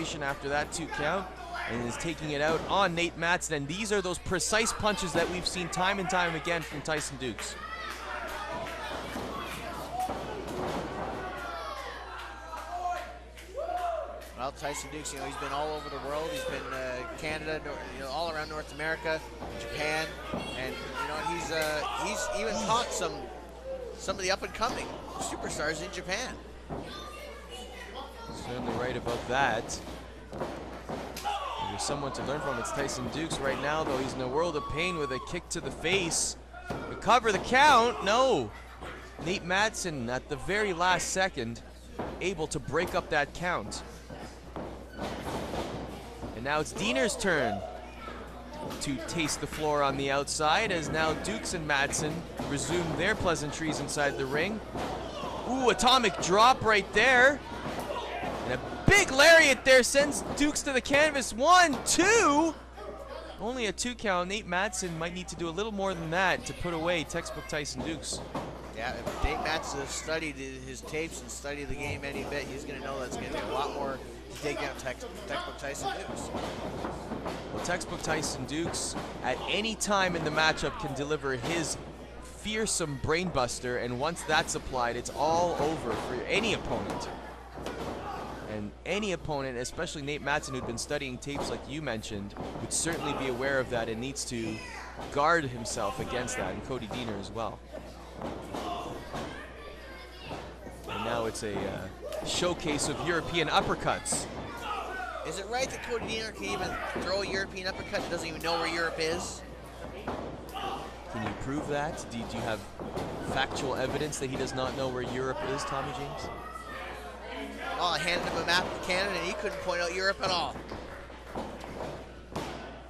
frustration after that 2 count and is taking it out on Nate Mattson. And these are those precise punches that we've seen time and time again from Tyson Dux. Well, Tyson Dux, you know, he's been all over the world. He's been Canada, all around North America, Japan, and you know, he's even taught some of the up-and-coming superstars in Japan. Certainly right about that. If there's someone to learn from, it's Tyson Dux. Right now, though, he's in a world of pain with a kick to the face. Recover the count. No. Nate Mattson at the very last second able to break up that count. And now it's Diener's turn to taste the floor on the outside, as now Dux and Mattson resume their pleasantries inside the ring. Ooh, atomic drop right there. And a big lariat there sends Dux to the canvas. 1, 2. Only a 2 count. Nate Mattson might need to do a little more than that to put away textbook Tyson Dux. Yeah, if Nate Mattson has studied his tapes and studied the game any bit, he's going to know that's going to be a lot more to take out textbook Tyson Dux. Well, textbook Tyson Dux at any time in the matchup can deliver his fearsome brainbuster, and once that's applied, it's all over for any opponent. And any opponent, especially Nate Mattson, who'd been studying tapes like you mentioned, would certainly be aware of that and needs to guard himself against that, and Cody Diener as well. And now it's a showcase of European uppercuts. Is it right that Cody Diener can even throw a European uppercut and doesn't even know where Europe is? Can you prove that? Do you have factual evidence that he does not know where Europe is, Tommy James? Oh, I handed him a map of Canada and he couldn't point out Europe at all.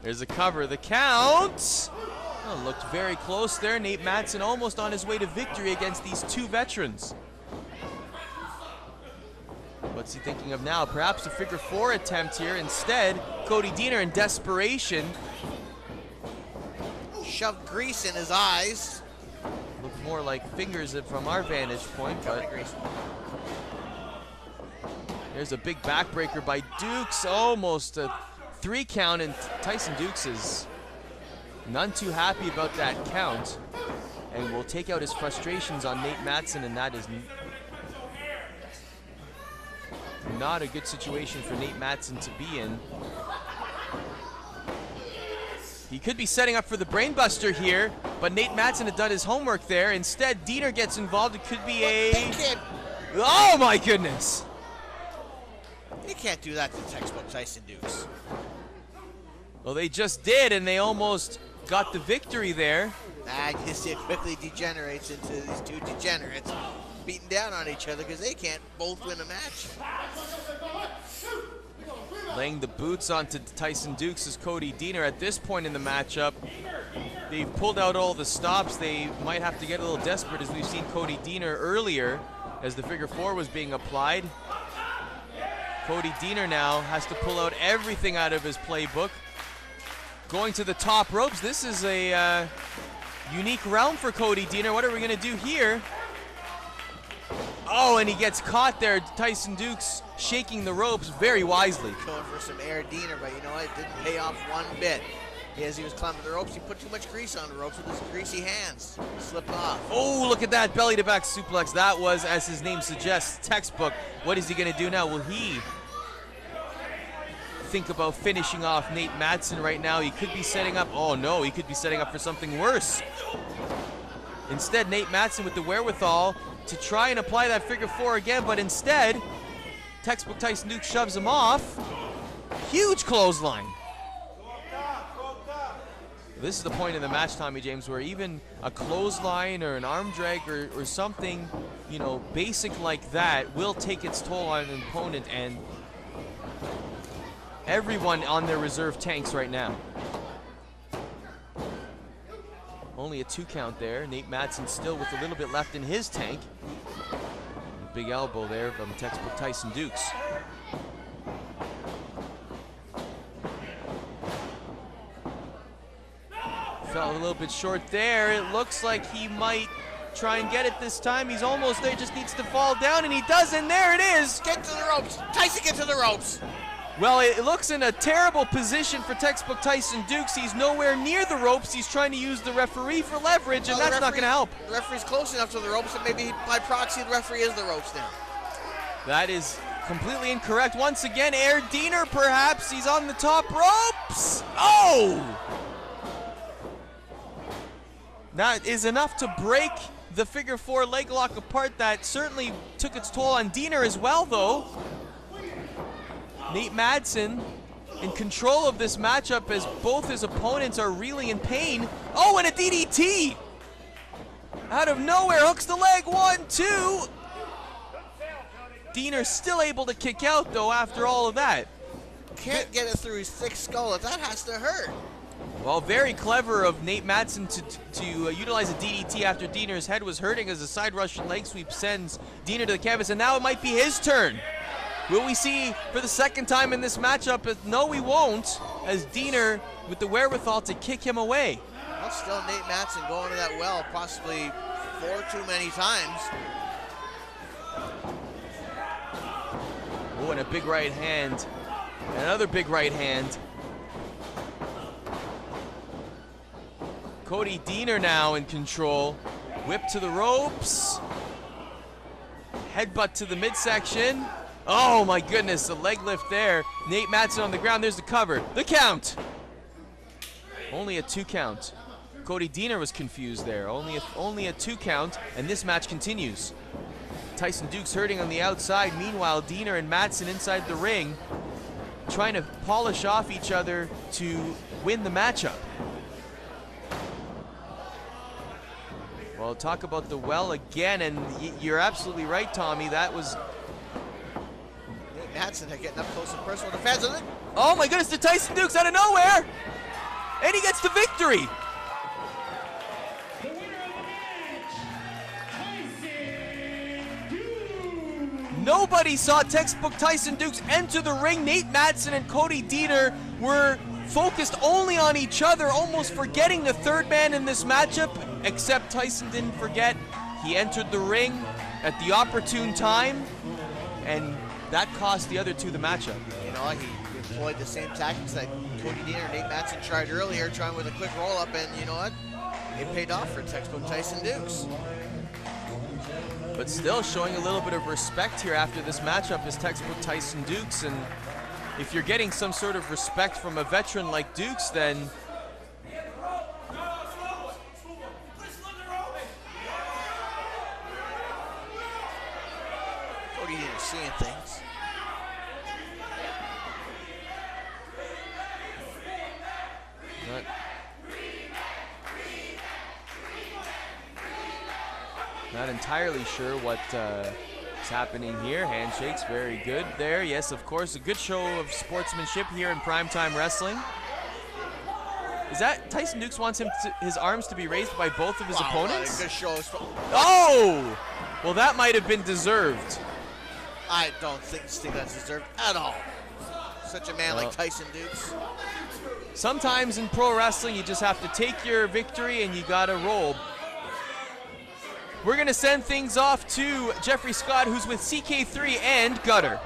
There's a cover. The count! Oh, looked very close there. Nate Mattson almost on his way to victory against these 2 veterans. What's he thinking of now? Perhaps a figure 4 attempt here. Instead, Cody Diener in desperation shoved grease in his eyes. Looked more like fingers from our vantage point, but there's a big backbreaker by Dux. Almost a 3 count, and Tyson Dux is none too happy about that count and will take out his frustrations on Nate Mattson, and that is not a good situation for Nate Mattson to be in. He could be setting up for the brainbuster here, but Nate Mattson had done his homework there. Instead, Diener gets involved. It could be a... Oh my goodness! You can't do that to textbook Tyson Dux. Well, they just did, and they almost got the victory there. You see it quickly degenerates into these 2 degenerates beating down on each other because they can't both win a match. Laying the boots onto Tyson Dux is Cody Diener. At this point in the matchup, they've pulled out all the stops. They might have to get a little desperate, as we've seen Cody Diener earlier as the figure 4 was being applied. Cody Diener now has to pull out everything out of his playbook. Going to the top ropes. This is a unique realm for Cody Diener. What are we going to do here? Oh, and he gets caught there. Tyson Dux shaking the ropes very wisely. Going for some air Diener, but you know what? It didn't pay off one bit. As he was climbing the ropes, he put too much grease on the ropes with his greasy hands. He slipped off. Oh, look at that belly to back suplex. That was, as his name suggests, textbook. What is he going to do now? Will he think about finishing off Nate Mattson right now? He could be setting up. Oh no, he could be setting up for something worse. Instead, Nate Mattson with the wherewithal to try and apply that figure 4 again, but instead, textbook Tyson Dux shoves him off. Huge clothesline. This is the point in the match, Tommy James, where even a clothesline or an arm drag or something, you know, basic like that will take its toll on an opponent, and everyone on their reserve tanks right now. Only a 2 count there. Nate Mattson still with a little bit left in his tank. Big elbow there from textbook Tyson Dux. Fell a little bit short there. It looks like he might try and get it this time. He's almost there, just needs to fall down, and he does, and there it is. Get to the ropes. Tyson, get to the ropes. Well, it looks in a terrible position for textbook Tyson Dux. He's nowhere near the ropes. He's trying to use the referee for leverage, and that's not going to help. The referee's close enough to the ropes, and maybe by proxy the referee is the ropes now. That is completely incorrect. Once again, Air Diener perhaps. He's on the top ropes. Oh! That is enough to break the figure four leg lock apart. That certainly took its toll on Diener as well, though. Nate Mattson in control of this matchup as both his opponents are reeling in pain. Oh, and a DDT! Out of nowhere, hooks the leg, 1-2. Diener still able to kick out, though, after all of that. Can't get it through his thick skull. That has to hurt. Well, very clever of Nate Mattson to utilize a DDT after Diener's head was hurting as a side Russian leg sweep sends Diener to the canvas, and now it might be his turn. Will we see for the second time in this matchup? No, we won't, as Diener with the wherewithal to kick him away. Well, still Nate Mattson going to that well possibly 4 too many times. Oh, and a big right hand. Another big right hand. Cody Diener now in control. Whip to the ropes. Headbutt to the midsection. Oh my goodness, the leg lift there. Nate Mattson on the ground, there's the cover. The count. Only a 2 count. Cody Diener was confused there. Only a 2 count, and this match continues. Tyson Dux hurting on the outside. Meanwhile, Diener and Mattson inside the ring, trying to polish off each other to win the matchup. Well, talk about the well again, and you're absolutely right, Tommy. That was Mattson getting up close and personal with the fans. Oh my goodness, to Tyson Dux out of nowhere! And he gets the victory! The winner of the match, Tyson Dux. Nobody saw textbook Tyson Dux enter the ring. Nate Mattson and Cody Diener were focused only on each other, almost forgetting the third man in this matchup, except Tyson didn't forget. He entered the ring at the opportune time, and that cost the other two the matchup. You know, he employed the same tactics that Cody Diener and Nate Mattson tried earlier, trying with a quick roll-up, and you know what? It paid off for textbook Tyson Dux. But still showing a little bit of respect here after this matchup is textbook Tyson Dux, and if you're getting some sort of respect from a veteran like Dux, then Cody Diener seeing things. Not entirely sure what is happening here. Handshakes, very good there. Yes, of course, a good show of sportsmanship here in primetime wrestling. Is that Tyson Dux wants his arms to be raised by both of his opponents? What a good show of Oh! Well, that might have been deserved. I don't think that's deserved at all. Such a man like Tyson Dux. Sometimes in pro wrestling, you just have to take your victory and you gotta roll. We're gonna send things off to Jeffrey Scott, who's with CK3 and Gutter.